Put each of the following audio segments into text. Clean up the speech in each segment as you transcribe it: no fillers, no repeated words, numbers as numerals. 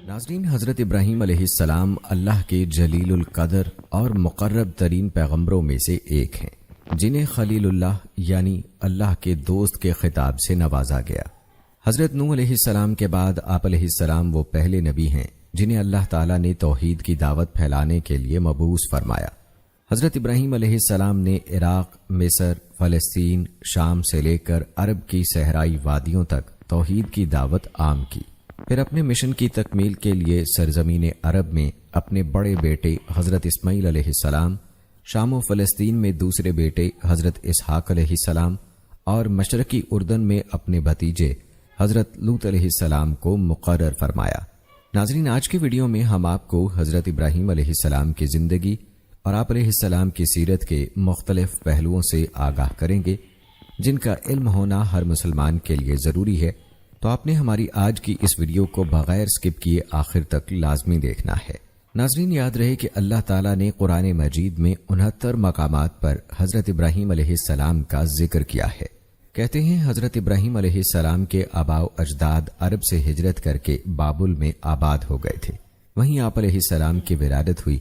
ناظرین، حضرت ابراہیم علیہ السلام اللہ کے جلیل القدر اور مقرب ترین پیغمبروں میں سے ایک ہیں، جنہیں خلیل اللہ یعنی اللہ کے دوست کے خطاب سے نوازا گیا۔ حضرت نوح علیہ السلام کے بعد آپ علیہ السلام وہ پہلے نبی ہیں جنہیں اللہ تعالیٰ نے توحید کی دعوت پھیلانے کے لیے مبعوث فرمایا۔ حضرت ابراہیم علیہ السلام نے عراق، مصر، فلسطین، شام سے لے کر عرب کی صحرائی وادیوں تک توحید کی دعوت عام کی۔ پھر اپنے مشن کی تکمیل کے لیے سرزمین عرب میں اپنے بڑے بیٹے حضرت اسماعیل علیہ السلام، شام و فلسطین میں دوسرے بیٹے حضرت اسحاق علیہ السلام اور مشرقی اردن میں اپنے بھتیجے حضرت لوط علیہ السلام کو مقرر فرمایا۔ ناظرین، آج کی ویڈیو میں ہم آپ کو حضرت ابراہیم علیہ السلام کی زندگی اور آپ علیہ السلام کی سیرت کے مختلف پہلوؤں سے آگاہ کریں گے، جن کا علم ہونا ہر مسلمان کے لیے ضروری ہے، تو آپ نے ہماری آج کی اس ویڈیو کو بغیر سکپ کیے آخر تک لازمی دیکھنا ہے۔ ناظرین، یاد رہے کہ اللہ تعالیٰ نے قرآن مجید میں 69 مقامات پر حضرت ابراہیم علیہ السلام کا ذکر کیا ہے۔ کہتے ہیں حضرت ابراہیم علیہ السلام کے آباء و اجداد عرب سے ہجرت کر کے بابل میں آباد ہو گئے تھے، وہیں آپ علیہ السلام کی ولادت ہوئی۔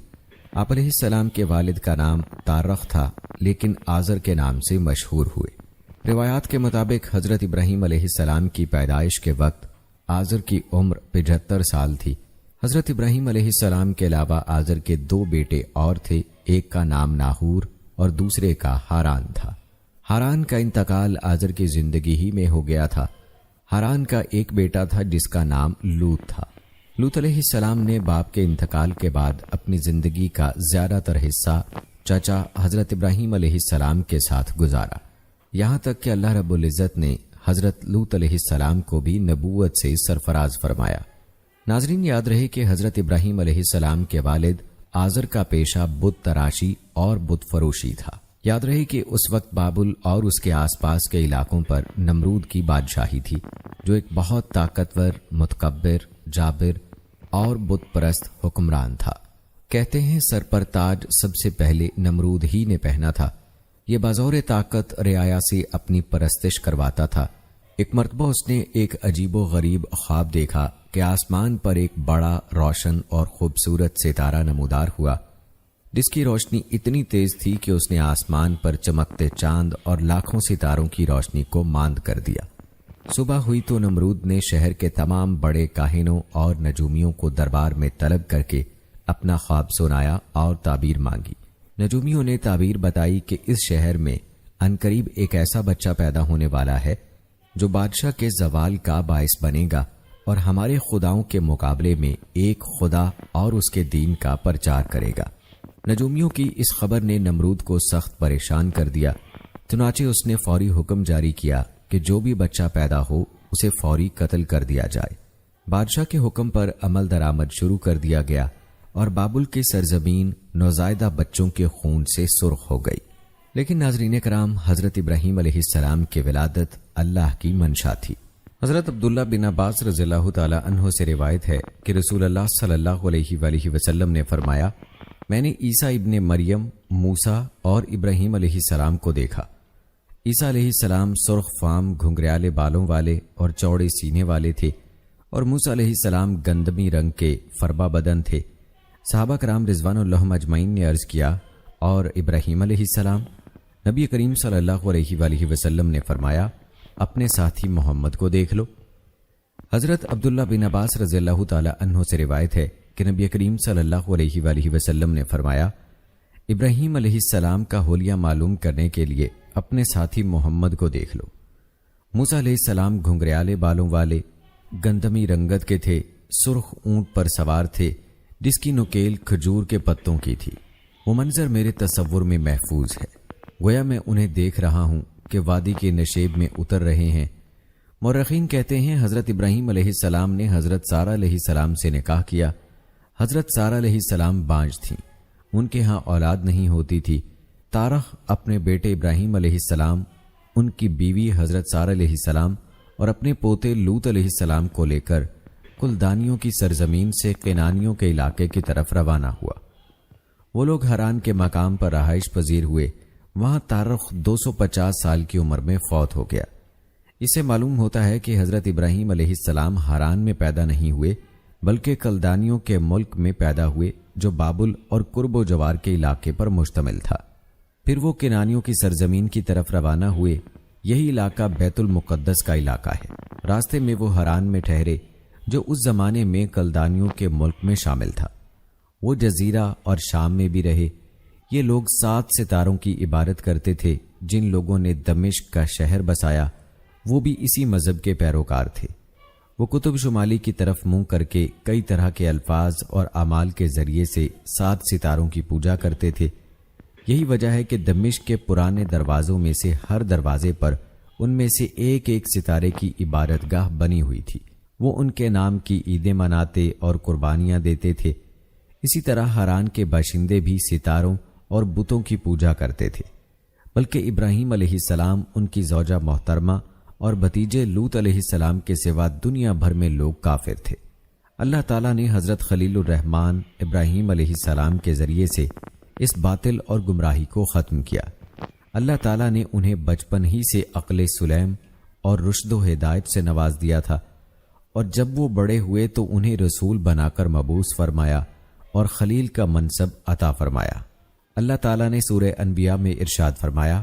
آپ علیہ السلام کے والد کا نام تارخ تھا، لیکن آزر کے نام سے مشہور ہوئے۔ روایات کے مطابق حضرت ابراہیم علیہ السلام کی پیدائش کے وقت آزر کی عمر 75 سال تھی۔ حضرت ابراہیم علیہ السلام کے علاوہ آزر کے 2 بیٹے اور تھے، ایک کا نام ناہور اور دوسرے کا ہاران تھا۔ ہاران کا انتقال آزر کی زندگی ہی میں ہو گیا تھا۔ ہاران کا ایک بیٹا تھا جس کا نام لوط تھا۔ لوط علیہ السلام نے باپ کے انتقال کے بعد اپنی زندگی کا زیادہ تر حصہ چچا حضرت ابراہیم علیہ السلام کے ساتھ گزارا، یہاں تک کہ اللہ رب العزت نے حضرت لوط علیہ السلام کو بھی نبوت سے سرفراز فرمایا۔ ناظرین، یاد رہے کہ حضرت ابراہیم علیہ السلام کے والد آزر کا پیشہ بت تراشی اور بت فروشی تھا۔ یاد رہے کہ اس وقت بابل اور اس کے آس پاس کے علاقوں پر نمرود کی بادشاہی تھی، جو ایک بہت طاقتور، متکبر، جابر اور بت پرست حکمران تھا۔ کہتے ہیں سر پر تاج سب سے پہلے نمرود ہی نے پہنا تھا۔ یہ بزور طاقت رعایا سے اپنی پرستش کرواتا تھا۔ ایک مرتبہ اس نے ایک عجیب و غریب خواب دیکھا کہ آسمان پر ایک بڑا، روشن اور خوبصورت ستارہ نمودار ہوا، جس کی روشنی اتنی تیز تھی کہ اس نے آسمان پر چمکتے چاند اور لاکھوں ستاروں کی روشنی کو ماند کر دیا۔ صبح ہوئی تو نمرود نے شہر کے تمام بڑے کاہنوں اور نجومیوں کو دربار میں طلب کر کے اپنا خواب سنایا اور تعبیر مانگی۔ نجومیوں نے تعبیر بتائی کہ اس شہر میں عنقریب ایک ایسا بچہ پیدا ہونے والا ہے جو بادشاہ کے زوال کا باعث بنے گا اور ہمارے خداؤں کے مقابلے میں ایک خدا اور اس کے دین کا پرچار کرے گا۔ نجومیوں کی اس خبر نے نمرود کو سخت پریشان کر دیا، چنانچہ اس نے فوری حکم جاری کیا کہ جو بھی بچہ پیدا ہو اسے فوری قتل کر دیا جائے۔ بادشاہ کے حکم پر عمل درآمد شروع کر دیا گیا اور بابل کی سرزمین نوزائیدہ بچوں کے خون سے سرخ ہو گئی۔ لیکن ناظرین کرام، حضرت ابراہیم علیہ السلام کی ولادت اللہ کی منشا تھی۔ حضرت عبداللہ بن عباس رضی اللہ تعالی عنہ سے روایت ہے کہ رسول اللہ صلی اللہ علیہ وآلہ وسلم نے فرمایا، میں نے عیسیٰ ابن مریم، موسیٰ اور ابراہیم علیہ السلام کو دیکھا۔ عیسیٰ علیہ السلام سرخ فام، گھنگریالے بالوں والے اور چوڑے سینے والے تھے، اور موسیٰ علیہ السلام گندمی رنگ کے فربا بدن تھے۔ صحابہ کرام رضوان اللہ اجمعین نے عرض کیا، اور ابراہیم علیہ السلام؟ نبی کریم صلی اللہ علیہ وآلہ وسلم نے فرمایا، اپنے ساتھی محمد کو دیکھ لو۔ حضرت عبداللہ بن عباس رضی اللہ تعالی عنہ سے روایت ہے کہ نبی کریم صلی اللہ علیہ وآلہ وسلم نے فرمایا، ابراہیم علیہ السلام کا حلیہ معلوم کرنے کے لیے اپنے ساتھی محمد کو دیکھ لو۔ موسیٰ علیہ السلام گھنگریالے بالوں والے، گندمی رنگت کے تھے، سرخ اونٹ پر سوار تھے جس کی نکیل کھجور کے پتوں کی تھی۔ وہ منظر میرے تصور میں محفوظ ہے، گویا میں انہیں دیکھ رہا ہوں کہ وادی کے نشیب میں اتر رہے ہیں۔ مورخین کہتے ہیں حضرت ابراہیم علیہ السلام نے حضرت سارہ علیہ السلام سے نکاح کیا۔ حضرت سارہ علیہ السلام بانجھ تھیں، ان کے ہاں اولاد نہیں ہوتی تھی۔ تارخ اپنے بیٹے ابراہیم علیہ السلام، ان کی بیوی حضرت سارہ علیہ السلام اور اپنے پوتے لوط علیہ السلام کو لے کر کلدانیوں کی سرزمین سے کنانیوں کے علاقے کی طرف روانہ ہوا۔ وہ لوگ ہران کے مقام پر رہائش پذیر ہوئے۔ وہاں تارخ 250 سال کی عمر میں فوت ہو گیا۔ اس سے معلوم ہوتا ہے کہ حضرت ابراہیم علیہ السلام ہران میں پیدا نہیں ہوئے بلکہ کلدانیوں کے ملک میں پیدا ہوئے جو بابل اور قرب و جوار کے علاقے پر مشتمل تھا۔ پھر وہ کنانیوں کی سرزمین کی طرف روانہ ہوئے۔ یہی علاقہ بیت المقدس کا علاقہ ہے۔ راستے میں وہ ہران میں ٹھہرے جو اس زمانے میں کلدانیوں کے ملک میں شامل تھا۔ وہ جزیرہ اور شام میں بھی رہے۔ یہ لوگ 7 ستاروں کی عبادت کرتے تھے۔ جن لوگوں نے دمشق کا شہر بسایا وہ بھی اسی مذہب کے پیروکار تھے۔ وہ قطب شمالی کی طرف منہ کر کے کئی طرح کے الفاظ اور اعمال کے ذریعے سے 7 ستاروں کی پوجا کرتے تھے۔ یہی وجہ ہے کہ دمشق کے پرانے دروازوں میں سے ہر دروازے پر ان میں سے ایک ایک ستارے کی عبادت گاہ بنی ہوئی تھی۔ وہ ان کے نام کی عیدیں مناتے اور قربانیاں دیتے تھے۔ اسی طرح ہران کے باشندے بھی ستاروں اور بتوں کی پوجا کرتے تھے، بلکہ ابراہیم علیہ السلام، ان کی زوجہ محترمہ اور بھتیجے لوط علیہ السلام کے سوا دنیا بھر میں لوگ کافر تھے۔ اللہ تعالیٰ نے حضرت خلیل الرحمن ابراہیم علیہ السلام کے ذریعے سے اس باطل اور گمراہی کو ختم کیا۔ اللہ تعالیٰ نے انہیں بچپن ہی سے عقل سلیم اور رشد و ہدایت سے نواز دیا تھا، اور جب وہ بڑے ہوئے تو انہیں رسول بنا کر مبعوث فرمایا اور خلیل کا منصب عطا فرمایا۔ اللہ تعالیٰ نے سورہ انبیاء میں ارشاد فرمایا،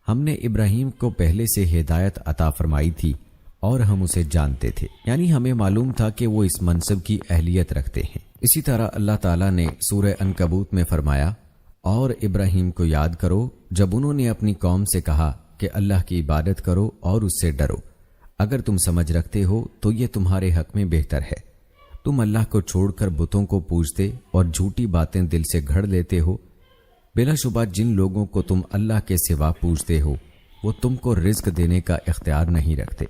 ہم نے ابراہیم کو پہلے سے ہدایت عطا فرمائی تھی اور ہم اسے جانتے تھے، یعنی ہمیں معلوم تھا کہ وہ اس منصب کی اہلیت رکھتے ہیں۔ اسی طرح اللہ تعالیٰ نے سورہ عنکبوت میں فرمایا، اور ابراہیم کو یاد کرو جب انہوں نے اپنی قوم سے کہا کہ اللہ کی عبادت کرو اور اس سے ڈرو، اگر تم سمجھ رکھتے ہو تو یہ تمہارے حق میں بہتر ہے۔ تم اللہ کو چھوڑ کر بتوں کو پوجتے اور جھوٹی باتیں دل سے گھڑ لیتے ہو۔ بلا شبہ جن لوگوں کو تم اللہ کے سوا پوجتے ہو وہ تم کو رزق دینے کا اختیار نہیں رکھتے،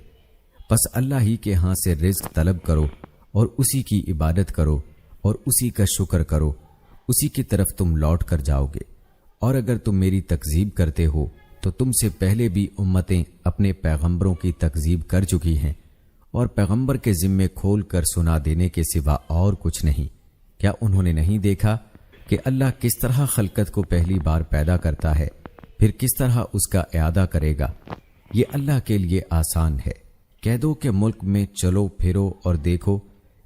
بس اللہ ہی کے ہاں سے رزق طلب کرو اور اسی کی عبادت کرو اور اسی کا شکر کرو، اسی کی طرف تم لوٹ کر جاؤ گے۔ اور اگر تم میری تکذیب کرتے ہو تو تم سے پہلے بھی امتیں اپنے پیغمبروں کی تکذیب کر چکی ہیں، اور پیغمبر کے ذمے کھول کر سنا دینے کے سوا اور کچھ نہیں۔ کیا انہوں نے نہیں دیکھا کہ اللہ کس طرح خلقت کو پہلی بار پیدا کرتا ہے، پھر کس طرح اس کا اعادہ کرے گا؟ یہ اللہ کے لیے آسان ہے۔ کہہ دو کہ ملک میں چلو پھرو اور دیکھو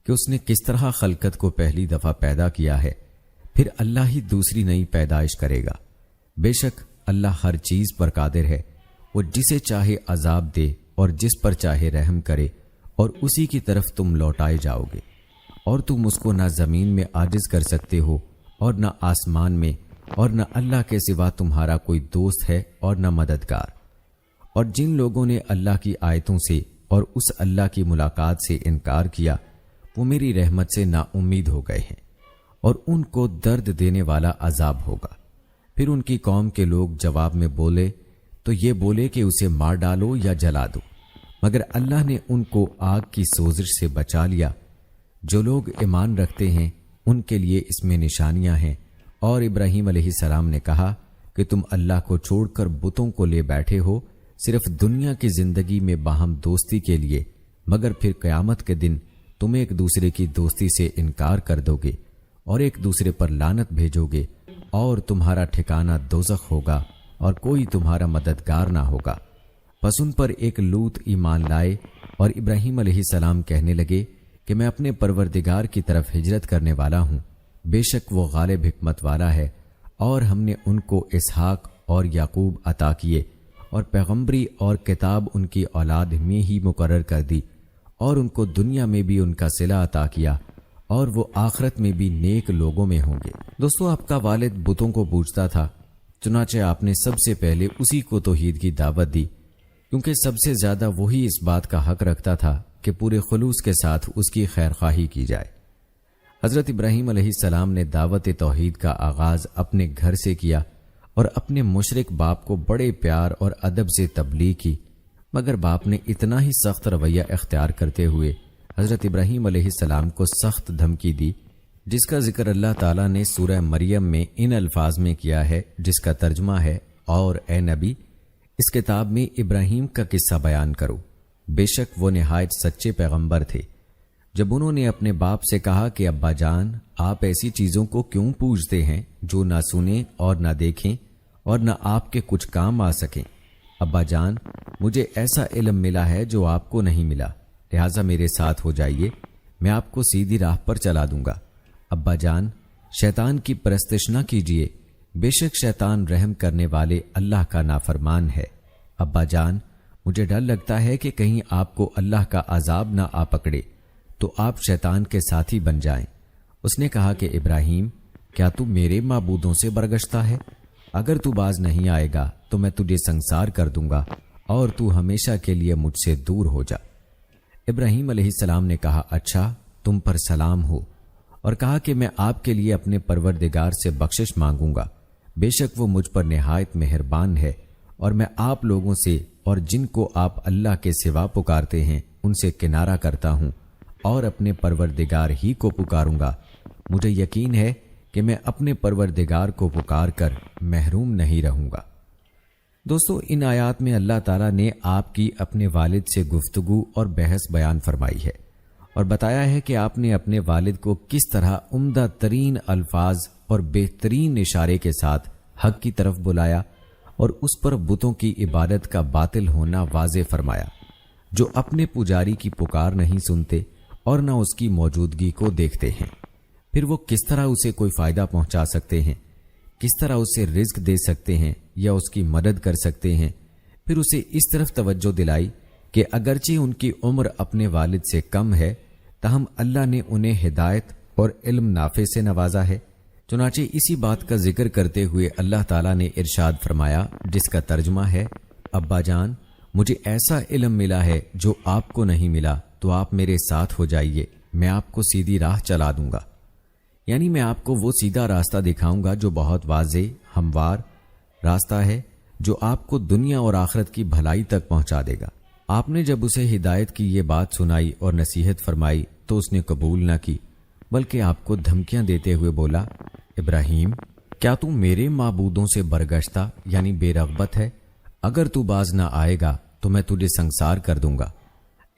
کہ اس نے کس طرح خلقت کو پہلی دفعہ پیدا کیا ہے، پھر اللہ ہی دوسری نئی پیدائش کرے گا۔ بے شک اللہ ہر چیز پر قادر ہے۔ وہ جسے چاہے عذاب دے اور جس پر چاہے رحم کرے، اور اسی کی طرف تم لوٹائے جاؤ گے۔ اور تم اس کو نہ زمین میں عاجز کر سکتے ہو اور نہ آسمان میں، اور نہ اللہ کے سوا تمہارا کوئی دوست ہے اور نہ مددگار۔ اور جن لوگوں نے اللہ کی آیتوں سے اور اس اللہ کی ملاقات سے انکار کیا وہ میری رحمت سے نا امید ہو گئے ہیں، اور ان کو درد دینے والا عذاب ہوگا۔ پھر ان کی قوم کے لوگ جواب میں بولے تو یہ بولے کہ اسے مار ڈالو یا جلا دو، مگر اللہ نے ان کو آگ کی سوزش سے بچا لیا۔ جو لوگ ایمان رکھتے ہیں ان کے لیے اس میں نشانیاں ہیں۔ اور ابراہیم علیہ السلام نے کہا کہ تم اللہ کو چھوڑ کر بتوں کو لے بیٹھے ہو صرف دنیا کی زندگی میں باہم دوستی کے لیے، مگر پھر قیامت کے دن تم ایک دوسرے کی دوستی سے انکار کر دو گے اور ایک دوسرے پر لعنت بھیجو گے، اور تمہارا ٹھکانہ دوزخ ہوگا اور کوئی تمہارا مددگار نہ ہوگا۔ پس ان پر ایک لوط ایمان لائے، اور ابراہیم علیہ السلام کہنے لگے کہ میں اپنے پروردگار کی طرف ہجرت کرنے والا ہوں، بے شک وہ غالب حکمت والا ہے، اور ہم نے ان کو اسحاق اور یعقوب عطا کیے، اور پیغمبری اور کتاب ان کی اولاد میں ہی مقرر کر دی، اور ان کو دنیا میں بھی ان کا صلہ عطا کیا، اور وہ آخرت میں بھی نیک لوگوں میں ہوں گے۔ دوستو، آپ کا والد بتوں کو پوجتا تھا، چنانچہ آپ نے سب سے پہلے اسی کو توحید کی دعوت دی، کیونکہ سب سے زیادہ وہی اس بات کا حق رکھتا تھا کہ پورے خلوص کے ساتھ اس کی خیرخواہی کی جائے۔ حضرت ابراہیم علیہ السلام نے دعوت توحید کا آغاز اپنے گھر سے کیا، اور اپنے مشرک باپ کو بڑے پیار اور ادب سے تبلیغ کی، مگر باپ نے اتنا ہی سخت رویہ اختیار کرتے ہوئے حضرت ابراہیم علیہ السلام کو سخت دھمکی دی، جس کا ذکر اللہ تعالیٰ نے سورہ مریم میں ان الفاظ میں کیا ہے، جس کا ترجمہ ہے، اور اے نبی، اس کتاب میں ابراہیم کا قصہ بیان کرو، بے شک وہ نہایت سچے پیغمبر تھے۔ جب انہوں نے اپنے باپ سے کہا کہ ابا جان، آپ ایسی چیزوں کو کیوں پوجتے ہیں جو نہ سنیں اور نہ دیکھیں اور نہ آپ کے کچھ کام آ سکیں؟ ابا جان، مجھے ایسا علم ملا ہے جو آپ کو نہیں ملا، لہٰذا میرے ساتھ ہو جائیے، میں آپ کو سیدھی راہ پر چلا دوں گا۔ ابا جان، شیطان کی پرستش نہ کیجیے، بے شک شیطان رحم کرنے والے اللہ کا نافرمان ہے۔ ابا جان، مجھے ڈر لگتا ہے کہ کہیں آپ کو اللہ کا عذاب نہ آ پکڑے تو آپ شیطان کے ساتھی بن جائیں۔ اس نے کہا کہ ابراہیم، کیا تو میرے معبودوں سے برگشتہ ہے؟ اگر تو باز نہیں آئے گا تو میں تجھے سنسار کر دوں گا اور تو ہمیشہ کے لیے مجھ سے دور ہو جا۔ ابراہیم علیہ السلام نے کہا، اچھا، تم پر سلام ہو، اور کہا کہ میں آپ کے لیے اپنے پروردگار سے بخشش مانگوں گا، بے شک وہ مجھ پر نہایت مہربان ہے، اور میں آپ لوگوں سے اور جن کو آپ اللہ کے سوا پکارتے ہیں ان سے کنارہ کرتا ہوں اور اپنے پروردگار ہی کو پکاروں گا۔ مجھے یقین ہے کہ میں اپنے پروردگار کو پکار کر محروم نہیں رہوں گا۔ دوستو، ان آیات میں اللہ تعالیٰ نے آپ کی اپنے والد سے گفتگو اور بحث بیان فرمائی ہے اور بتایا ہے کہ آپ نے اپنے والد کو کس طرح عمدہ ترین الفاظ اور بہترین اشارے کے ساتھ حق کی طرف بلایا اور اس پر بتوں کی عبادت کا باطل ہونا واضح فرمایا، جو اپنے پجاری کی پکار نہیں سنتے اور نہ اس کی موجودگی کو دیکھتے ہیں۔ پھر وہ کس طرح اسے کوئی فائدہ پہنچا سکتے ہیں، کس طرح اسے رزق دے سکتے ہیں یا اس کی مدد کر سکتے ہیں۔ پھر اسے اس طرف توجہ دلائی کہ اگرچہ ان کی عمر اپنے والد سے کم ہے تاہم اللہ نے انہیں ہدایت اور علم نافع سے نوازا ہے۔ چنانچہ اسی بات کا ذکر کرتے ہوئے اللہ تعالیٰ نے ارشاد فرمایا، جس کا ترجمہ ہے، ابا جان، مجھے ایسا علم ملا ہے جو آپ کو نہیں ملا، تو آپ میرے ساتھ ہو جائیے، میں آپ کو سیدھی راہ چلا دوں گا۔ یعنی میں آپ کو وہ سیدھا راستہ دکھاؤں گا جو بہت واضح ہموار راستہ ہے، جو آپ کو دنیا اور آخرت کی بھلائی تک پہنچا دے گا۔ آپ نے جب اسے ہدایت کی یہ بات سنائی اور نصیحت فرمائی تو اس نے قبول نہ کی، بلکہ آپ کو دھمکیاں دیتے ہوئے بولا، ابراہیم، کیا تو میرے معبودوں سے برگشتہ یعنی بے رغبت ہے؟ اگر تو باز نہ آئے گا تو میں تجھے سنسار کر دوں گا۔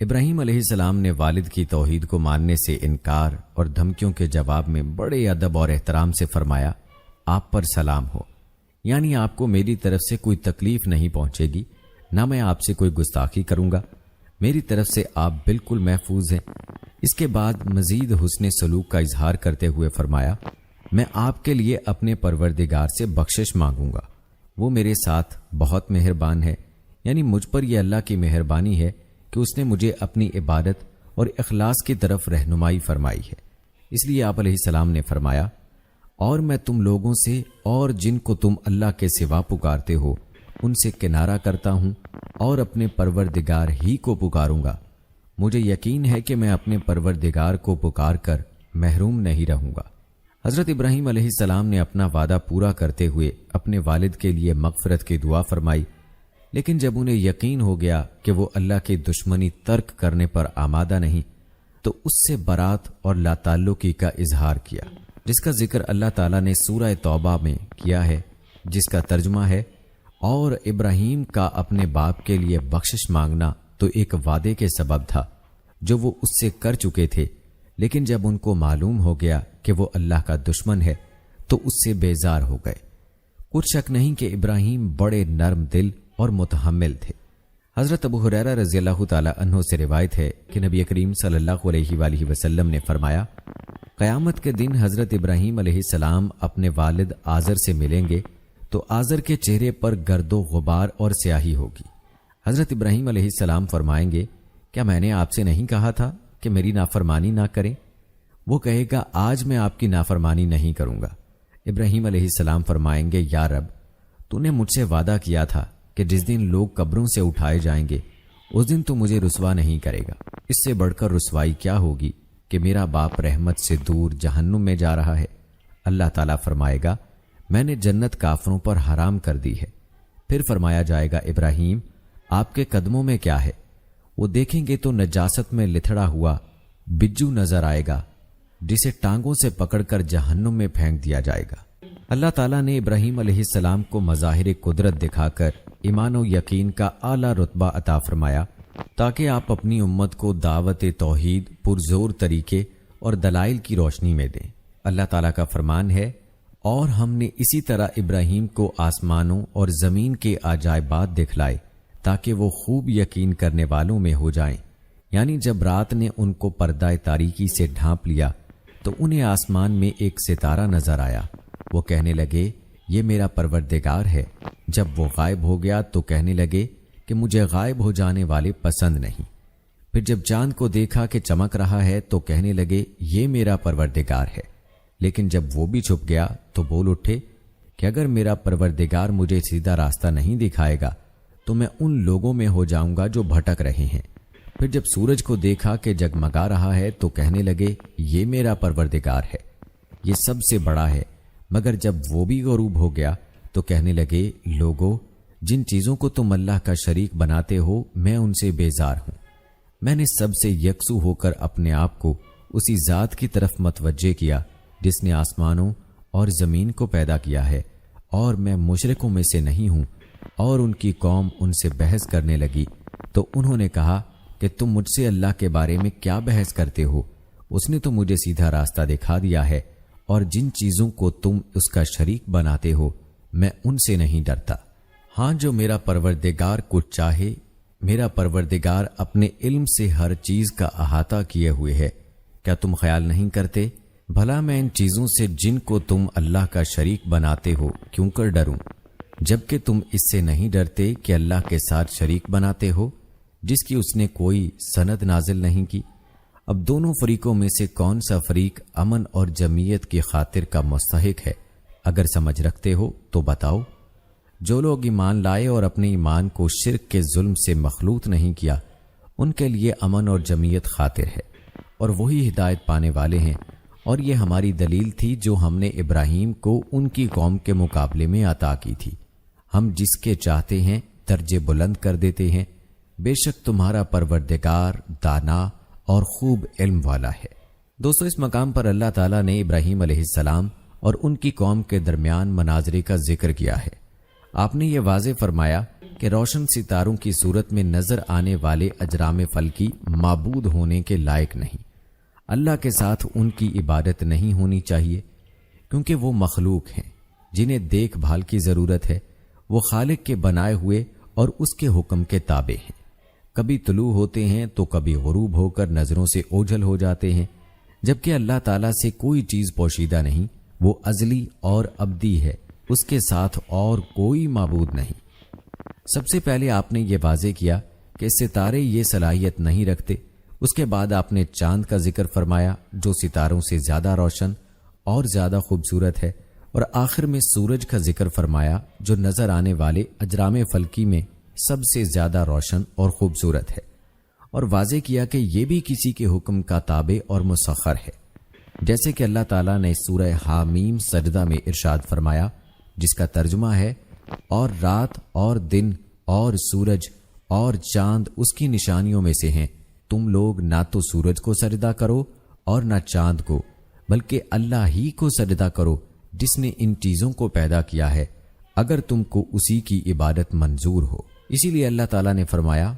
ابراہیم علیہ السلام نے والد کی توحید کو ماننے سے انکار اور دھمکیوں کے جواب میں بڑے ادب اور احترام سے فرمایا، آپ پر سلام ہو، یعنی آپ کو میری طرف سے کوئی تکلیف نہیں پہنچے گی، نہ میں آپ سے کوئی گستاخی کروں گا، میری طرف سے آپ بالکل محفوظ ہیں۔ اس کے بعد مزید حسن سلوک کا اظہار کرتے ہوئے فرمایا، میں آپ کے لیے اپنے پروردگار سے بخشش مانگوں گا، وہ میرے ساتھ بہت مہربان ہے، یعنی مجھ پر یہ اللہ کی مہربانی ہے کہ اس نے مجھے اپنی عبادت اور اخلاص کی طرف رہنمائی فرمائی ہے۔ اس لیے آپ علیہ السلام نے فرمایا، اور میں تم لوگوں سے اور جن کو تم اللہ کے سوا پکارتے ہو ان سے کنارہ کرتا ہوں اور اپنے پروردگار ہی کو پکاروں گا۔ مجھے یقین ہے کہ میں اپنے پروردگار کو پکار کر محروم نہیں رہوں گا۔ حضرت ابراہیم علیہ السلام نے اپنا وعدہ پورا کرتے ہوئے اپنے والد کے لیے مغفرت کی دعا فرمائی، لیکن جب انہیں یقین ہو گیا کہ وہ اللہ کی دشمنی ترک کرنے پر آمادہ نہیں تو اس سے برات اور لا تعلقی کا اظہار کیا، جس کا ذکر اللہ تعالیٰ نے سورہ توبہ میں کیا ہے، جس کا ترجمہ ہے، اور ابراہیم کا اپنے باپ کے لیے بخشش مانگنا تو ایک وعدے کے سبب تھا جو وہ اس سے کر چکے تھے، لیکن جب ان کو معلوم ہو گیا کہ وہ اللہ کا دشمن ہے تو اس سے بیزار ہو گئے۔ کچھ شک نہیں کہ ابراہیم بڑے نرم دل اور متحمل تھے۔ حضرت ابو ہریرہ رضی اللہ تعالی عنہ سے روایت ہے کہ نبی کریم صلی اللہ علیہ وآلہ وسلم نے فرمایا، قیامت کے دن حضرت ابراہیم علیہ السلام اپنے والد آزر سے ملیں گے تو آزر کے چہرے پر گرد و غبار اور سیاہی ہوگی۔ حضرت ابراہیم علیہ السلام فرمائیں گے، کیا میں نے آپ سے نہیں کہا تھا کہ میری نافرمانی نہ کریں؟ وہ کہے گا، آج میں آپ کی نافرمانی نہیں کروں گا۔ ابراہیم علیہ السلام فرمائیں گے، یا رب، تو نے مجھ سے وعدہ کیا تھا کہ جس دن لوگ قبروں سے اٹھائے جائیں گے اس دن تو مجھے رسوا نہیں کرے گا۔ اس سے بڑھ کر رسوائی کیا ہوگی کہ میرا باپ رحمت سے دور جہنم میں جا رہا ہے۔ اللہ تعالیٰ فرمائے گا، میں نے جنت کافروں پر حرام کر دی ہے۔ پھر فرمایا جائے گا، ابراہیم، آپ کے قدموں میں کیا ہے؟ وہ دیکھیں گے تو نجاست میں لتھڑا ہوا بجو نظر آئے گا جسے ٹانگوں سے پکڑ کر جہنم میں پھینک دیا جائے گا۔ اللہ تعالیٰ نے ابراہیم علیہ السلام کو مظاہر قدرت دکھا کر ایمان و یقین کا اعلیٰ رتبہ عطا فرمایا تاکہ آپ اپنی امت کو دعوت توحید پرزور طریقے اور دلائل کی روشنی میں دیں۔ اللہ تعالیٰ کا فرمان ہے، اور ہم نے اسی طرح ابراہیم کو آسمانوں اور زمین کے عجائبات دکھلائے تاکہ وہ خوب یقین کرنے والوں میں ہو جائیں، یعنی جب رات نے ان کو پردہ تاریکی سے ڈھانپ لیا تو انہیں آسمان میں ایک ستارہ نظر آیا۔ وہ کہنے لگے یہ میرا پروردگار ہے۔ جب وہ غائب ہو گیا تو کہنے لگے کہ مجھے غائب ہو جانے والے پسند نہیں۔ پھر جب چاند کو دیکھا کہ چمک رہا ہے تو کہنے لگے یہ میرا پروردگار ہے۔ لیکن جب وہ بھی چھپ گیا تو بول اٹھے کہ اگر میرا پروردگار مجھے سیدھا راستہ نہیں دکھائے گا تو میں ان لوگوں میں ہو جاؤں گا جو بھٹک رہے ہیں۔ پھر جب سورج کو دیکھا کہ جگمگا رہا ہے تو کہنے لگے یہ میرا پروردگار ہے، یہ سب سے بڑا ہے۔ مگر جب وہ بھی غروب ہو گیا تو کہنے لگے لوگو، جن چیزوں کو تم اللہ کا شریک بناتے ہو میں ان سے بیزار ہوں۔ میں نے سب سے یکسو ہو کر اپنے آپ کو اسی ذات کی طرف متوجہ کیا جس نے آسمانوں اور زمین کو پیدا کیا ہے، اور میں مشرکوں میں سے نہیں ہوں۔ اور ان کی قوم ان سے بحث کرنے لگی تو انہوں نے کہا کہ تم مجھ سے اللہ کے بارے میں کیا بحث کرتے ہو؟ اس نے تو مجھے سیدھا راستہ دکھا دیا ہے، اور جن چیزوں کو تم اس کا شریک بناتے ہو میں ان سے نہیں ڈرتا۔ ہاں، جو میرا پروردگار کچھ چاہے، میرا پروردگار اپنے علم سے ہر چیز کا احاطہ کیے ہوئے ہے۔ کیا تم خیال نہیں کرتے بھلا میں ان چیزوں سے جن کو تم اللہ کا شریک بناتے ہو کیوں کر ڈروں، جبکہ تم اس سے نہیں ڈرتے کہ اللہ کے ساتھ شریک بناتے ہو جس کی اس نے کوئی سند نازل نہیں کی۔ اب دونوں فریقوں میں سے کون سا فریق امن اور جمعیت کی خاطر کا مستحق ہے؟ اگر سمجھ رکھتے ہو تو بتاؤ۔ جو لوگ ایمان لائے اور اپنے ایمان کو شرک کے ظلم سے مخلوط نہیں کیا، ان کے لیے امن اور جمعیت خاطر ہے، اور وہی ہدایت پانے والے ہیں۔ اور یہ ہماری دلیل تھی جو ہم نے ابراہیم کو ان کی قوم کے مقابلے میں عطا کی تھی۔ ہم جس کے چاہتے ہیں درجے بلند کر دیتے ہیں۔ بے شک تمہارا پروردگار دانا اور خوب علم والا ہے۔ دوستو، اس مقام پر اللہ تعالیٰ نے ابراہیم علیہ السلام اور ان کی قوم کے درمیان مناظرے کا ذکر کیا ہے۔ آپ نے یہ واضح فرمایا کہ روشن ستاروں کی صورت میں نظر آنے والے اجرام فلکی معبود ہونے کے لائق نہیں۔ اللہ کے ساتھ ان کی عبادت نہیں ہونی چاہیے، کیونکہ وہ مخلوق ہیں جنہیں دیکھ بھال کی ضرورت ہے۔ وہ خالق کے بنائے ہوئے اور اس کے حکم کے تابع ہیں۔ کبھی طلوع ہوتے ہیں تو کبھی غروب ہو کر نظروں سے اوجھل ہو جاتے ہیں، جبکہ اللہ تعالیٰ سے کوئی چیز پوشیدہ نہیں۔ وہ ازلی اور ابدی ہے، اس کے ساتھ اور کوئی معبود نہیں۔ سب سے پہلے آپ نے یہ واضح کیا کہ ستارے یہ صلاحیت نہیں رکھتے۔ اس کے بعد آپ نے چاند کا ذکر فرمایا جو ستاروں سے زیادہ روشن اور زیادہ خوبصورت ہے، اور آخر میں سورج کا ذکر فرمایا جو نظر آنے والے اجرام فلکی میں سب سے زیادہ روشن اور خوبصورت ہے، اور واضح کیا کہ یہ بھی کسی کے حکم کا تابع اور مسخر ہے، جیسے کہ اللہ تعالیٰ نے سورہ حامیم سجدہ میں ارشاد فرمایا، جس کا ترجمہ ہے اور رات اور دن اور سورج اور چاند اس کی نشانیوں میں سے ہیں۔ تم لوگ نہ تو سورج کو سجدہ کرو اور نہ چاند کو، بلکہ اللہ ہی کو سجدہ کرو جس نے ان چیزوں کو پیدا کیا ہے، اگر تم کو اسی کی عبادت منظور ہو۔ اسی لیے اللہ تعالیٰ نے فرمایا،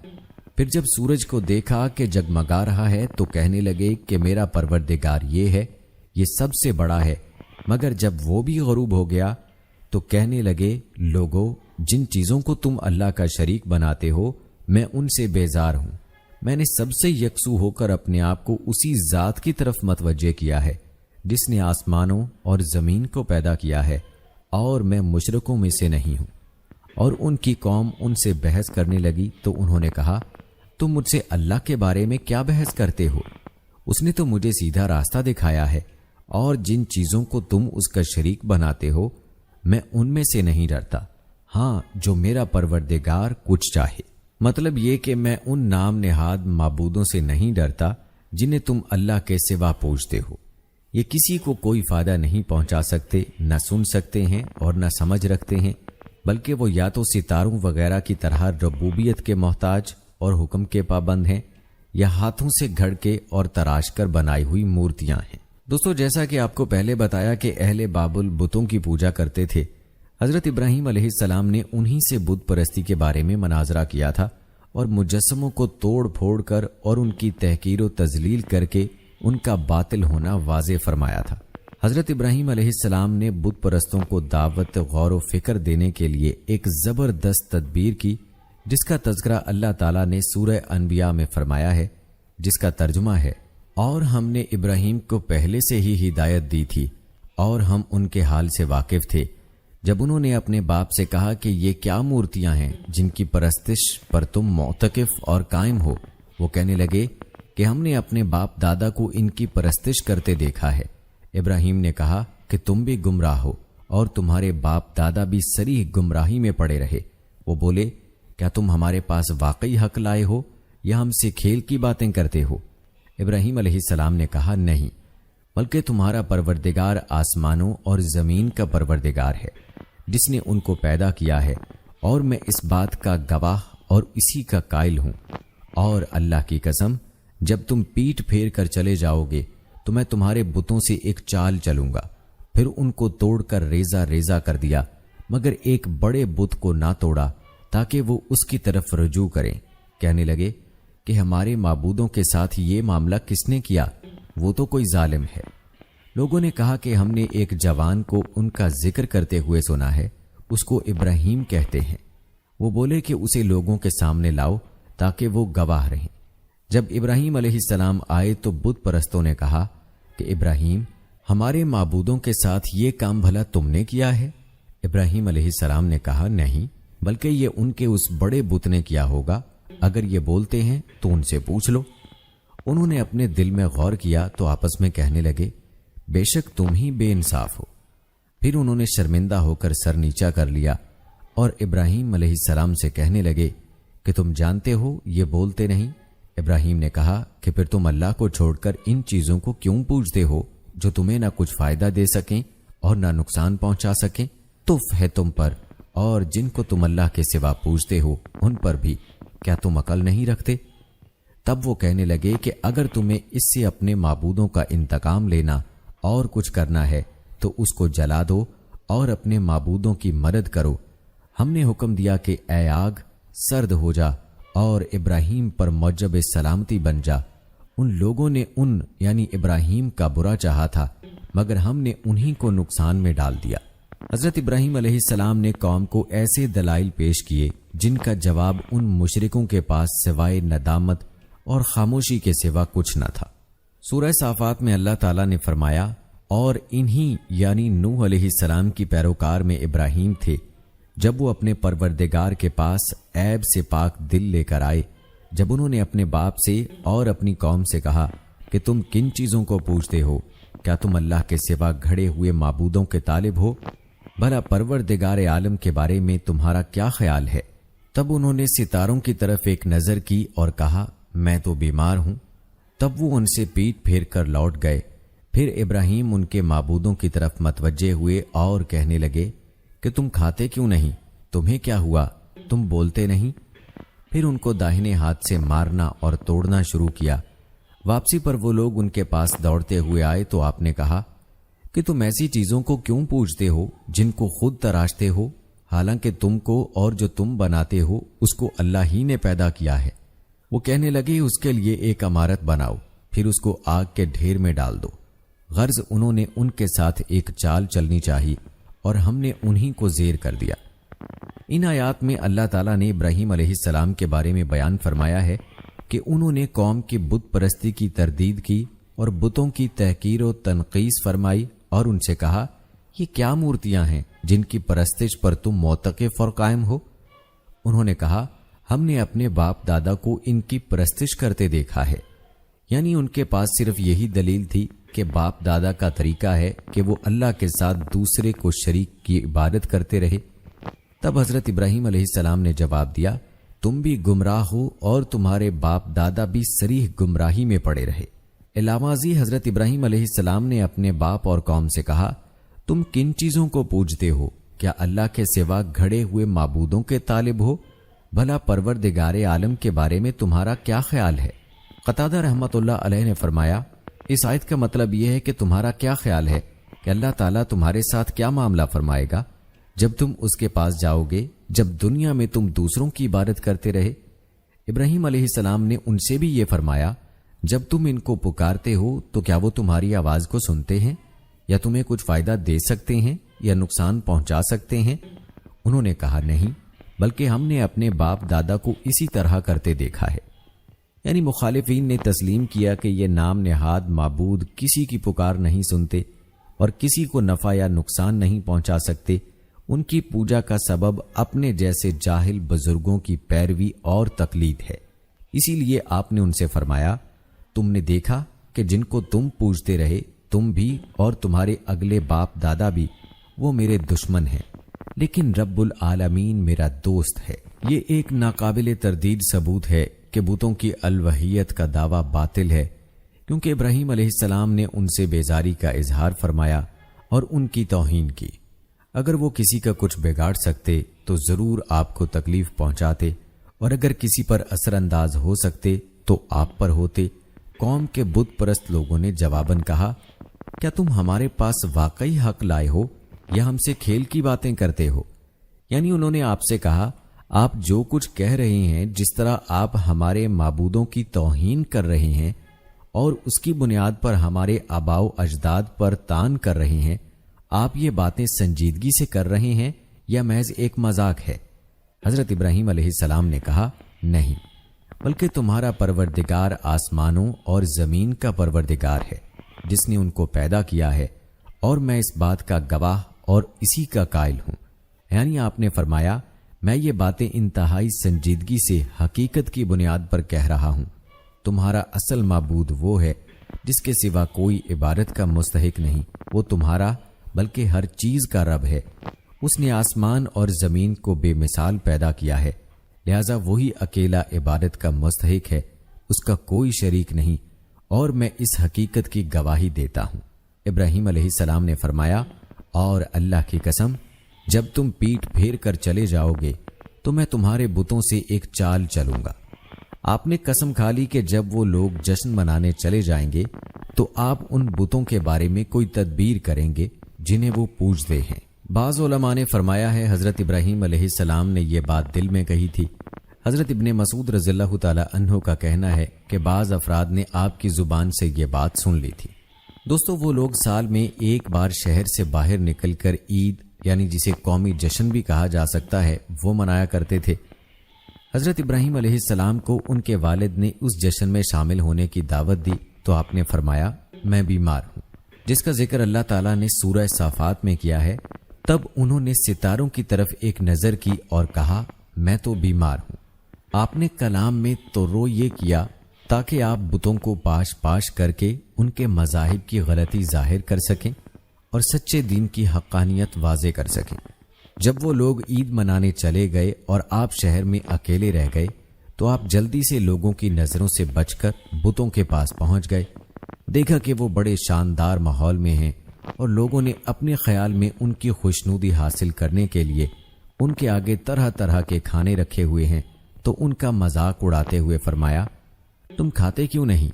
پھر جب سورج کو دیکھا کہ جگمگا رہا ہے تو کہنے لگے کہ میرا پروردگار یہ ہے، یہ سب سے بڑا ہے۔ مگر جب وہ بھی غروب ہو گیا تو کہنے لگے لوگو، جن چیزوں کو تم اللہ کا شریک بناتے ہو میں ان سے بیزار ہوں۔ میں نے سب سے یکسو ہو کر اپنے آپ کو اسی ذات کی طرف متوجہ کیا ہے جس نے آسمانوں اور زمین کو پیدا کیا ہے، اور میں مشرکوں میں سے نہیں ہوں۔ اور ان کی قوم ان سے بحث کرنے لگی تو انہوں نے کہا، تم مجھ سے اللہ کے بارے میں کیا بحث کرتے ہو؟ اس نے تو مجھے سیدھا راستہ دکھایا ہے، اور جن چیزوں کو تم اس کا شریک بناتے ہو میں ان میں سے نہیں ڈرتا۔ ہاں، جو میرا پروردگار کچھ چاہے۔ مطلب یہ کہ میں ان نام نہاد معبودوں سے نہیں ڈرتا جنہیں تم اللہ کے سوا پوجتے ہو۔ یہ کسی کو کوئی فائدہ نہیں پہنچا سکتے، نہ سن سکتے ہیں اور نہ سمجھ رکھتے ہیں، بلکہ وہ یا تو ستاروں وغیرہ کی طرح ربوبیت کے محتاج اور حکم کے پابند ہیں، یا ہاتھوں سے گھڑ کے اور تراش کر بنائی ہوئی مورتیاں ہیں۔ دوستو، جیسا کہ آپ کو پہلے بتایا کہ اہل بابل بتوں کی پوجا کرتے تھے، حضرت ابراہیم علیہ السلام نے انہی سے بت پرستی کے بارے میں مناظرہ کیا تھا، اور مجسموں کو توڑ پھوڑ کر اور ان کی تحقیر و تذلیل کر کے ان کا باطل ہونا واضح فرمایا تھا۔ حضرت ابراہیم علیہ السلام نے بت پرستوں کو دعوت غور و فکر دینے کے لیے ایک زبردست تدبیر کی، جس کا تذکرہ اللہ تعالیٰ نے سورہ انبیاء میں فرمایا ہے جس کا ترجمہ ہے اور ہم نے ابراہیم کو پہلے سے ہی ہدایت دی تھی اور ہم ان کے حال سے واقف تھے جب انہوں نے اپنے باپ سے کہا کہ یہ کیا مورتیاں ہیں جن کی پرستش پر تم معتکف اور قائم ہو۔ وہ کہنے لگے کہ ہم نے اپنے باپ دادا کو ان کی پرستش کرتے دیکھا ہے۔ ابراہیم نے کہا کہ تم بھی گمراہ ہو اور تمہارے باپ دادا بھی صریح گمراہی میں پڑے رہے۔ وہ بولے کیا تم ہمارے پاس واقعی حق لائے ہو یا ہم سے کھیل کی باتیں کرتے ہو؟ ابراہیم علیہ السلام نے کہا نہیں، بلکہ تمہارا پروردگار آسمانوں اور زمین کا پروردگار ہے جس نے ان کو پیدا کیا ہے، اور میں اس بات کا گواہ اور اسی کا قائل ہوں۔ اور اللہ کی قسم جب تم پیٹھ پھیر کر چلے جاؤ گے تو میں تمہارے بتوں سے ایک چال چلوں گا۔ پھر ان کو توڑ کر ریزہ ریزہ کر دیا، مگر ایک بڑے بت کو نہ توڑا تاکہ وہ اس کی طرف رجوع کریں۔ کہنے لگے کہ ہمارے معبودوں کے ساتھ یہ معاملہ کس نے کیا؟ وہ تو کوئی ظالم ہے۔ لوگوں نے کہا کہ ہم نے ایک جوان کو ان کا ذکر کرتے ہوئے سنا ہے، اس کو ابراہیم کہتے ہیں۔ وہ بولے کہ اسے لوگوں کے سامنے لاؤ تاکہ وہ گواہ رہیں۔ جب ابراہیم علیہ السلام آئے تو بت پرستوں نے کہا کہ ابراہیم، ہمارے معبودوں کے ساتھ یہ کام بھلا تم نے کیا ہے؟ ابراہیم علیہ السلام نے کہا نہیں، بلکہ یہ ان کے اس بڑے بت نے کیا ہوگا۔ اگر یہ بولتے ہیں تو ان سے پوچھ لو۔ انہوں نے اپنے دل میں غور کیا تو آپس میں کہنے لگے بے شک تم ہی بے انصاف ہو۔ پھر انہوں نے شرمندہ ہو کر سر نیچا کر لیا اور ابراہیم علیہ السلام سے کہنے لگے کہ تم جانتے ہو یہ بولتے نہیں۔ ابراہیم نے کہا کہ پھر تم اللہ کو چھوڑ کر ان چیزوں کو کیوں پوجتے ہو جو تمہیں نہ کچھ فائدہ دے سکیں اور نہ نقصان پہنچا سکیں؟ تف ہے تم پر اور جن کو تم اللہ کے سوا پوجتے ہو ان پر بھی، کیا تم عقل نہیں رکھتے؟ تب وہ کہنے لگے کہ اگر تمہیں اس سے اپنے معبودوں کا انتقام لینا اور کچھ کرنا ہے تو اس کو جلا دو اور اپنے معبودوں کی مدد کرو۔ ہم نے حکم دیا کہ اے آگ سرد ہو جا اور ابراہیم پر موجب سلامتی بن جا۔ ان لوگوں نے یعنی ابراہیم کا برا چاہا تھا، مگر ہم نے انہی کو نقصان میں ڈال دیا۔ حضرت ابراہیم علیہ السلام نے قوم کو ایسے دلائل پیش کیے جن کا جواب ان مشرکوں کے پاس سوائے ندامت اور خاموشی کے سوا کچھ نہ تھا۔ سورہ صافات میں اللہ تعالیٰ نے فرمایا اور انہی یعنی نوح علیہ السلام کی پیروکار میں ابراہیم تھے جب وہ اپنے پروردگار کے پاس عیب سے پاک دل لے کر آئے، جب انہوں نے اپنے باپ سے اور اپنی قوم سے کہا کہ تم کن چیزوں کو پوجتے ہو؟ کیا تم اللہ کے سوا گھڑے ہوئے معبودوں کے طالب ہو؟ بھلا پروردگار عالم کے بارے میں تمہارا کیا خیال ہے؟ تب انہوں نے ستاروں کی طرف ایک نظر کی اور کہا میں تو بیمار ہوں۔ تب وہ ان سے پیٹ پھیر کر لوٹ گئے۔ پھر ابراہیم ان کے معبودوں کی طرف متوجہ ہوئے اور کہنے لگے کہ تم کھاتے کیوں نہیں؟ تمہیں کیا ہوا؟ تم بولتے نہیں؟ پھر ان کو داہنے ہاتھ سے مارنا اور توڑنا شروع کیا۔ واپسی پر وہ لوگ ان کے پاس دوڑتے ہوئے آئے تو آپ نے کہا کہ تم ایسی چیزوں کو کیوں پوجتے ہو جن کو خود تراشتے ہو، حالانکہ تم کو اور جو تم بناتے ہو اس کو اللہ ہی نے پیدا کیا ہے۔ وہ کہنے لگے اس کے لیے ایک عمارت بناؤ، پھر اس کو آگ کے ڈھیر میں ڈال دو۔ غرض انہوں نے ان کے ساتھ ایک چال چلنی چاہی اور ہم نے انہی کو زیر کر دیا۔ ان آیات میں اللہ تعالیٰ نے ابراہیم علیہ السلام کے بارے میں بیان فرمایا ہے کہ انہوں نے قوم کی بت پرستی کی تردید کی اور بتوں کی تحقیر و تنقیص فرمائی اور ان سے کہا یہ کیا مورتیاں ہیں جن کی پرستش پر تم معتکف اور قائم ہو؟ انہوں نے کہا ہم نے اپنے باپ دادا کو ان کی پرستش کرتے دیکھا ہے، یعنی ان کے پاس صرف یہی دلیل تھی کہ باپ دادا کا طریقہ ہے کہ وہ اللہ کے ساتھ دوسرے کو شریک کی عبادت کرتے رہے۔ تب حضرت ابراہیم علیہ السلام نے جواب دیا تم بھی گمراہ ہو اور تمہارے باپ دادا بھی صریح گمراہی میں پڑے رہے۔ علاوہ ازیں حضرت ابراہیم علیہ السلام نے اپنے باپ اور قوم سے کہا تم کن چیزوں کو پوجتے ہو؟ کیا اللہ کے سوا گھڑے ہوئے معبودوں کے طالب ہو؟ بھلا پروردگار عالم کے بارے میں تمہارا کیا خیال ہے؟ قتادہ رحمت اللہ علیہ نے فرمایا اس آیت کا مطلب یہ ہے کہ تمہارا کیا خیال ہے کہ اللہ تعالیٰ تمہارے ساتھ کیا معاملہ فرمائے گا جب تم اس کے پاس جاؤ گے جب دنیا میں تم دوسروں کی عبادت کرتے رہے؟ ابراہیم علیہ السلام نے ان سے بھی یہ فرمایا جب تم ان کو پکارتے ہو تو کیا وہ تمہاری آواز کو سنتے ہیں یا تمہیں کچھ فائدہ دے سکتے ہیں یا نقصان پہنچا سکتے ہیں؟ انہوں نے کہا نہیں، بلکہ ہم نے اپنے باپ دادا کو اسی طرح کرتے دیکھا ہے۔ یعنی مخالفین نے تسلیم کیا کہ یہ نام نہاد معبود کسی کی پکار نہیں سنتے اور کسی کو نفع یا نقصان نہیں پہنچا سکتے، ان کی پوجا کا سبب اپنے جیسے جاہل بزرگوں کی پیروی اور تقلید ہے۔ اسی لیے آپ نے ان سے فرمایا، تم نے دیکھا کہ جن کو تم پوجتے رہے، تم بھی اور تمہارے اگلے باپ دادا بھی، وہ میرے دشمن ہیں، لیکن رب العالمین میرا دوست ہے۔ یہ ایک ناقابل تردید ثبوت ہے کہ بتوں کی الوہیت کا دعویٰ باطل ہے، کیونکہ ابراہیم علیہ السلام نے ان سے بیزاری کا اظہار فرمایا اور ان کی توہین کی۔ اگر وہ کسی کا کچھ بگاڑ سکتے تو ضرور آپ کو تکلیف پہنچاتے، اور اگر کسی پر اثر انداز ہو سکتے تو آپ پر ہوتے۔ قوم کے بت پرست لوگوں نے جواباً کہا، کیا تم ہمارے پاس واقعی حق لائے ہو یا ہم سے کھیل کی باتیں کرتے ہو؟ یعنی انہوں نے آپ سے کہا، آپ جو کچھ کہہ رہے ہیں، جس طرح آپ ہمارے معبودوں کی توہین کر رہے ہیں اور اس کی بنیاد پر ہمارے آباء و اجداد پر تان کر رہے ہیں، آپ یہ باتیں سنجیدگی سے کر رہے ہیں یا محض ایک مذاق ہے؟ حضرت ابراہیم علیہ السلام نے کہا، نہیں، بلکہ تمہارا پروردگار آسمانوں اور زمین کا پروردگار ہے، جس نے ان کو پیدا کیا ہے، اور میں اس بات کا گواہ اور اسی کا قائل ہوں۔ یعنی آپ نے فرمایا، میں یہ باتیں انتہائی سنجیدگی سے حقیقت کی بنیاد پر کہہ رہا ہوں۔ تمہارا اصل معبود وہ ہے جس کے سوا کوئی عبادت کا مستحق نہیں، وہ تمہارا بلکہ ہر چیز کا رب ہے۔ اس نے آسمان اور زمین کو بے مثال پیدا کیا ہے، لہذا وہی اکیلا عبادت کا مستحق ہے، اس کا کوئی شریک نہیں، اور میں اس حقیقت کی گواہی دیتا ہوں۔ ابراہیم علیہ السلام نے فرمایا، اور اللہ کی قسم، جب تم پیٹھ پھیر کر چلے جاؤ گے تو میں تمہارے بتوں سے ایک چال چلوں گا۔ آپ نے قسم کھا لی کہ جب وہ لوگ جشن منانے چلے جائیں گے تو آپ ان بتوں کے بارے میں کوئی تدبیر کریں گے جنہیں وہ پوجتے ہیں۔ بعض علماء نے فرمایا ہے حضرت ابراہیم علیہ السلام نے یہ بات دل میں کہی تھی۔ حضرت ابن مسعود رضی اللہ تعالی عنہ کا کہنا ہے کہ بعض افراد نے آپ کی زبان سے یہ بات سن لی تھی۔ دوستو، وہ لوگ سال میں ایک بار شہر سے باہر نکل کر عید، یعنی جسے قومی جشن بھی کہا جا سکتا ہے، وہ منایا کرتے تھے۔ حضرت ابراہیم علیہ السلام کو ان کے والد نے اس جشن میں شامل ہونے کی دعوت دی تو آپ نے فرمایا، میں بیمار ہوں، جس کا ذکر اللہ تعالیٰ نے سورہ صافات میں کیا ہے۔ تب انہوں نے ستاروں کی طرف ایک نظر کی اور کہا، میں تو بیمار ہوں۔ آپ نے کلام میں تو یہ کیا تاکہ آپ بتوں کو پاش پاش کر کے ان کے مذاہب کی غلطی ظاہر کر سکیں اور سچے دین کی حقانیت واضح کر سکیں۔ جب وہ لوگ عید منانے چلے گئے اور آپ شہر میں اکیلے رہ گئے تو آپ جلدی سے لوگوں کی نظروں سے بچ کر بتوں کے پاس پہنچ گئے۔ دیکھا کہ وہ بڑے شاندار ماحول میں ہیں اور لوگوں نے اپنے خیال میں ان کی خوشنودی حاصل کرنے کے لیے ان کے آگے طرح طرح کے کھانے رکھے ہوئے ہیں، تو ان کا مذاق اڑاتے ہوئے فرمایا، تم کھاتے کیوں نہیں؟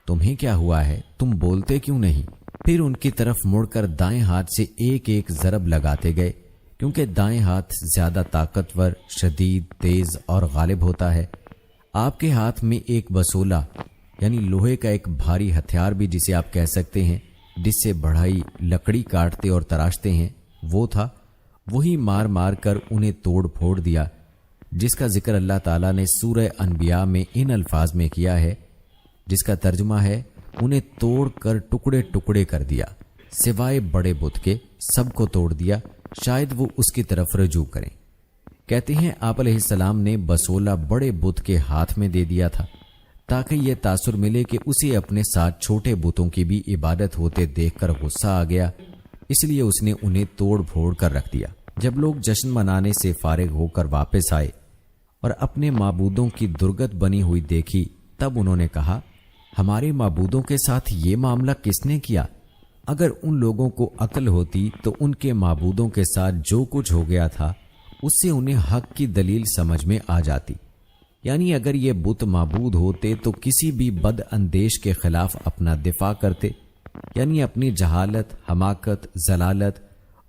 تمہیں کیا ہوا ہے؟ تم بولتے کیوں نہیں؟ پھر ان کی طرف مڑ کر دائیں ہاتھ سے ایک ایک ضرب لگاتے گئے، کیونکہ دائیں ہاتھ زیادہ طاقتور، شدید، تیز اور غالب ہوتا ہے۔ آپ کے ہاتھ میں ایک بسولہ، یعنی لوہے کا ایک بھاری ہتھیار بھی جسے آپ کہہ سکتے ہیں، جس سے بڑھائی لکڑی کاٹتے اور تراشتے ہیں، وہ تھا۔ وہی مار مار کر انہیں توڑ پھوڑ دیا، جس کا ذکر اللہ تعالیٰ نے سورہ انبیاء میں ان الفاظ میں کیا ہے، جس کا ترجمہ ہے، انہیں توڑ کر ٹکڑے ٹکڑے کر دیا، سوائے بڑے بت کے سب کو توڑ دیا، شاید وہ اس کی طرف رجوع کریں۔ کہتے ہیں آپ علیہ السلام نے بسولہ بڑے بت کے ہاتھ میں دے دیا تھا تاکہ یہ تاثر ملے کہ اسے اپنے ساتھ چھوٹے بتوں کی بھی عبادت ہوتے دیکھ کر غصہ آ گیا، اس لیے اس نے انہیں توڑ پھوڑ کر رکھ دیا۔ جب لوگ جشن منانے سے فارغ ہو کر واپس آئے اور اپنے معبودوں کی درگت بنی ہوئی دیکھی، تب انہوں نے کہا، ہمارے معبودوں کے ساتھ یہ معاملہ کس نے کیا؟ اگر ان لوگوں کو عقل ہوتی تو ان کے معبودوں کے ساتھ جو کچھ ہو گیا تھا اس سے انہیں حق کی دلیل سمجھ میں آ جاتی۔ یعنی اگر یہ بت معبود ہوتے تو کسی بھی بد اندیش کے خلاف اپنا دفاع کرتے، یعنی اپنی جہالت، حماقت، ضلالت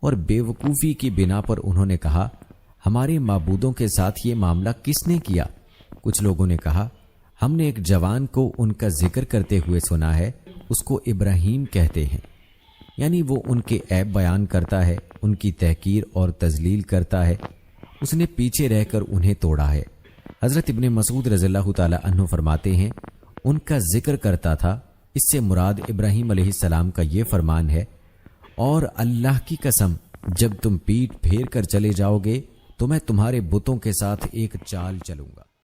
اور بے وقوفی کی بنا پر انہوں نے کہا، ہمارے معبودوں کے ساتھ یہ معاملہ کس نے کیا؟ کچھ لوگوں نے کہا، ہم نے ایک جوان کو ان کا ذکر کرتے ہوئے سنا ہے، اس کو ابراہیم کہتے ہیں، یعنی وہ ان کے عیب بیان کرتا ہے، ان کی تحقیر اور تذلیل کرتا ہے، اس نے پیچھے رہ کر انہیں توڑا ہے۔ حضرت ابن مسعود رضی اللہ تعالی عنہ فرماتے ہیں، ان کا ذکر کرتا تھا، اس سے مراد ابراہیم علیہ السلام کا یہ فرمان ہے، اور اللہ کی قسم جب تم پیٹھ پھیر کر چلے جاؤ گے تو میں تمہارے بتوں کے ساتھ ایک چال چلوں گا۔